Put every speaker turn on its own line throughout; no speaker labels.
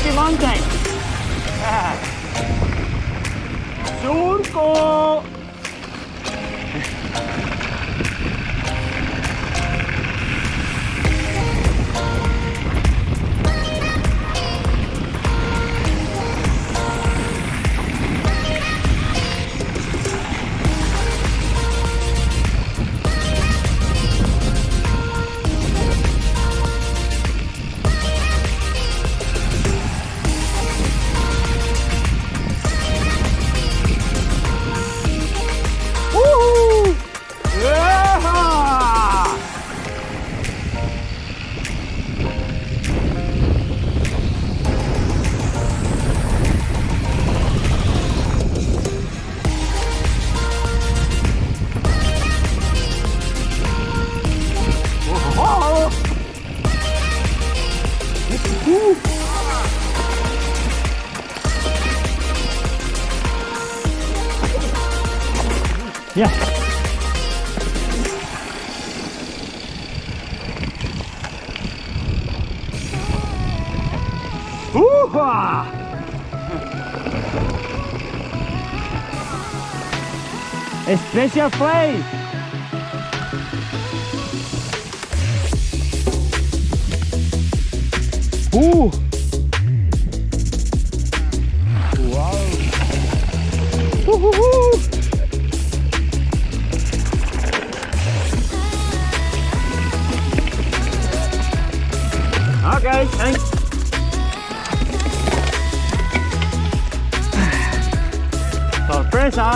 Rocky Mountain. Surco. Yeah. Ooh-ha! A special place. Ooh. Wow. Woo-hoo-hoo. Okay, thanks. Sorpresa.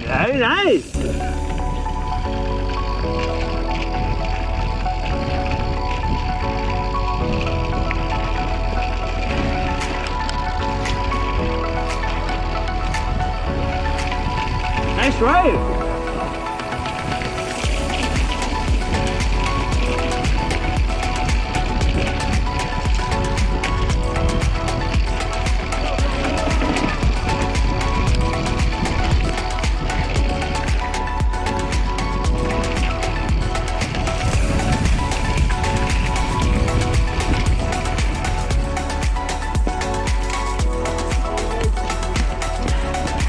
Very nice. Nice ride.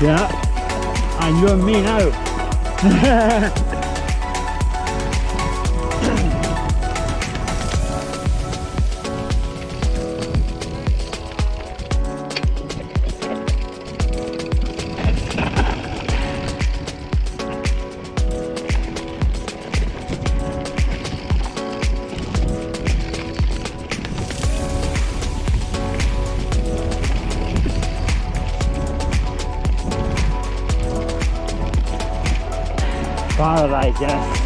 Yeah, and you and me now. Paradise, yes.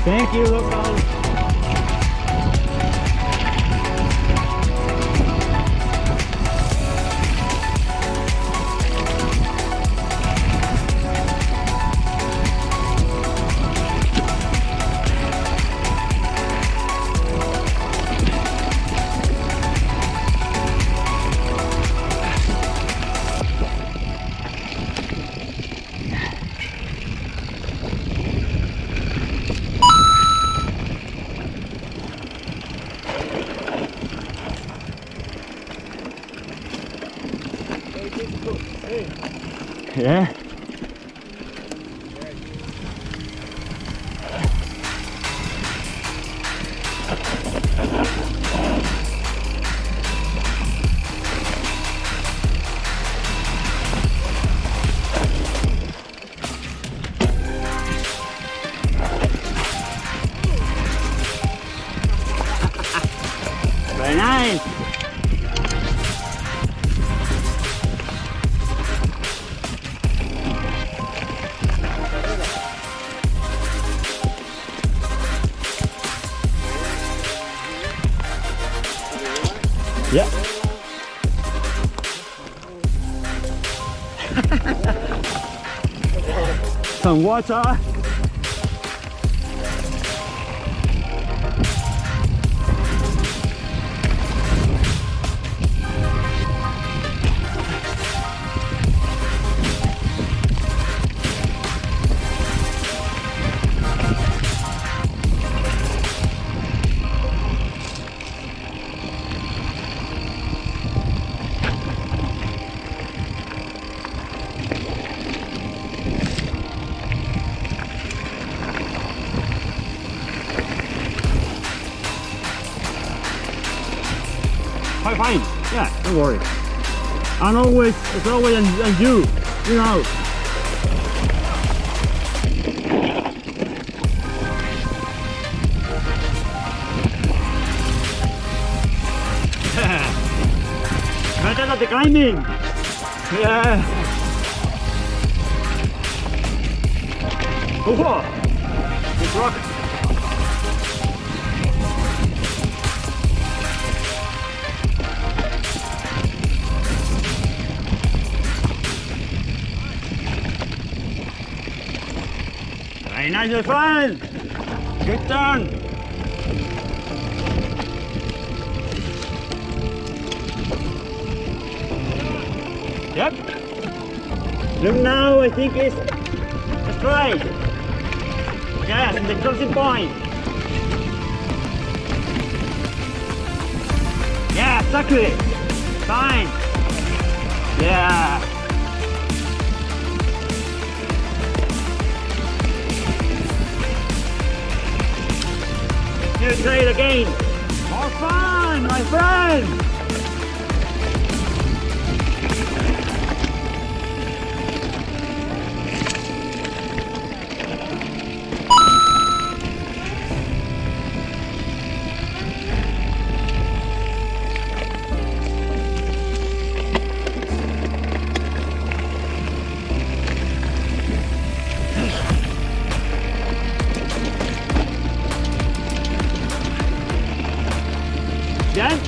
Thank you, locals. Yeah. Very nice. Yeah. Some water. Fine. Yeah, don't worry. And always, it's always on you, you know. Better at the climbing. Yeah. Oh, this rock. Very nice, my friend. Good turn. Yep. Look now, I think it's straight. Yes, the crossing point. Yeah, exactly. Fine. Yeah. You try it again. More fun, my friend. Yeah?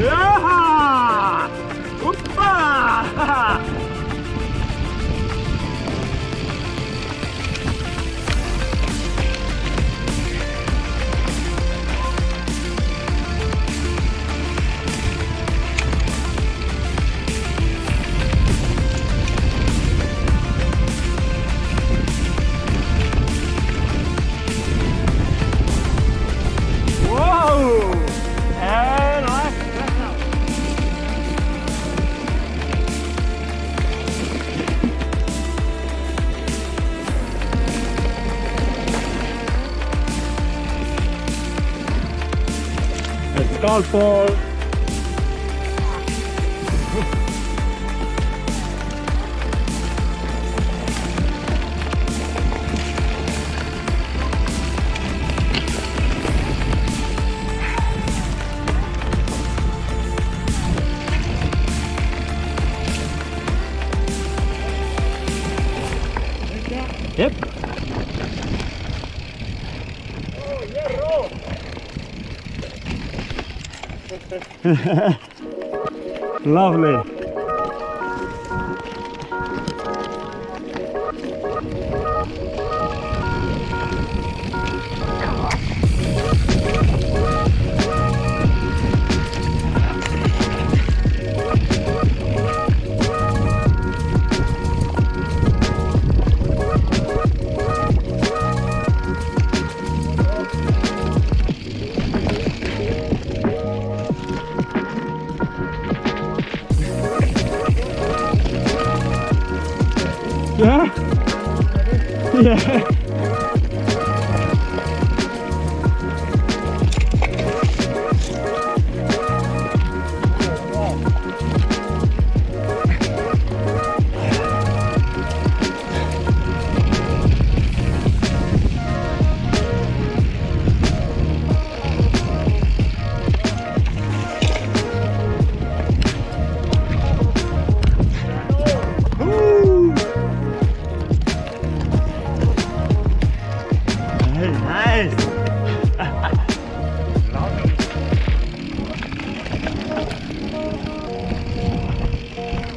Yeah! Opa! Golf. Yep. Oh, hierro. Lovely. Yeah.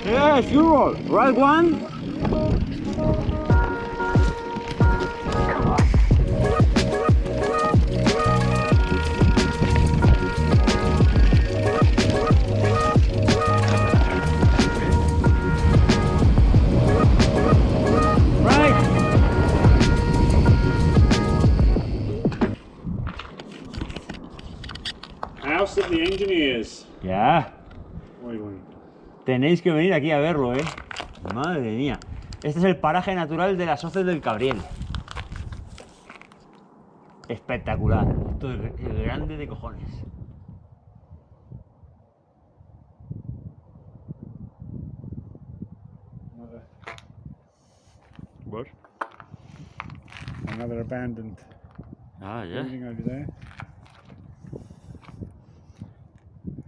Yeah, sure. Right one. Right.
House of the Engineers.
Ya.
Muy bonito.
Tenéis que venir aquí a verlo, ¿eh? Madre mía. Este es el paraje natural de las Hoces del Cabriel. Espectacular. Esto es grande de cojones. What?
Another abandoned
Ah, ya.
building over there.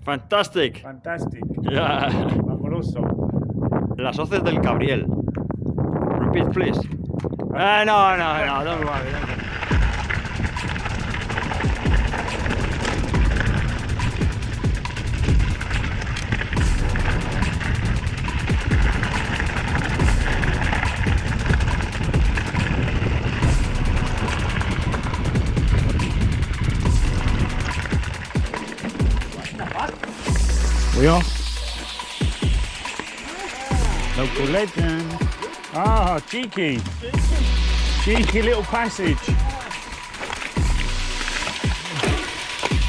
Fantastic.
Fantastic.
Ya.
Amoroso.
Las Hoces del Cabriel. Repeat, please. No, don't worry.
We are.
Local legend.
Ah, cheeky. Cheeky little passage.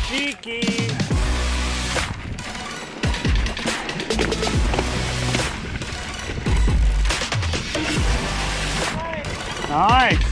Cheeky. Nice.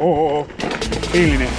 Oh. Feeling it.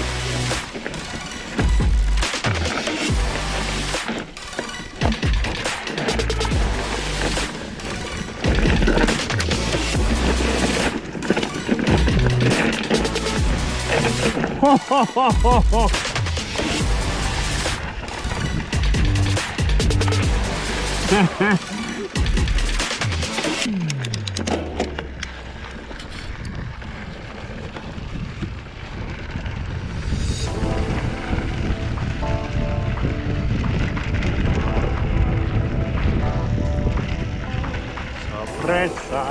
Sorpresa.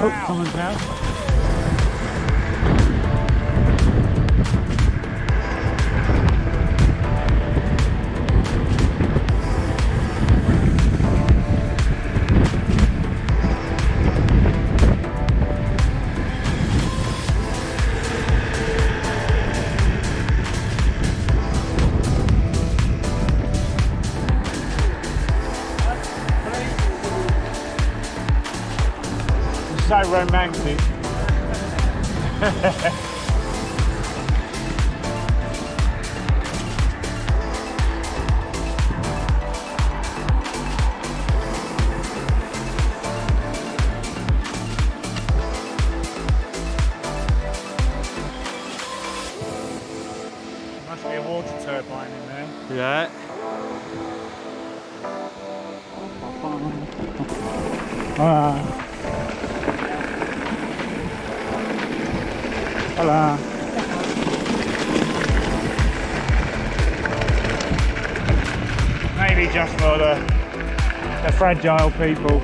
Oh, someone's house. So romantic. Must be a water turbine in there.
Yeah.
Hola. Maybe just for the fragile people.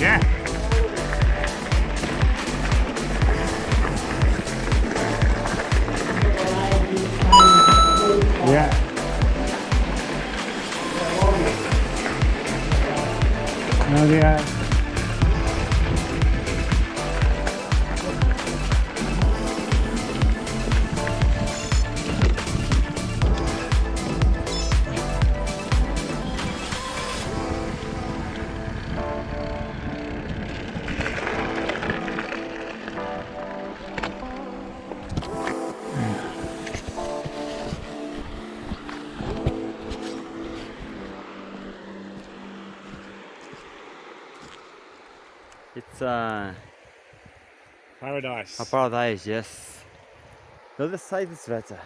Yeah. Yeah. Oh yeah.
It's a
Paradise.
paradise, yes. The other side is better.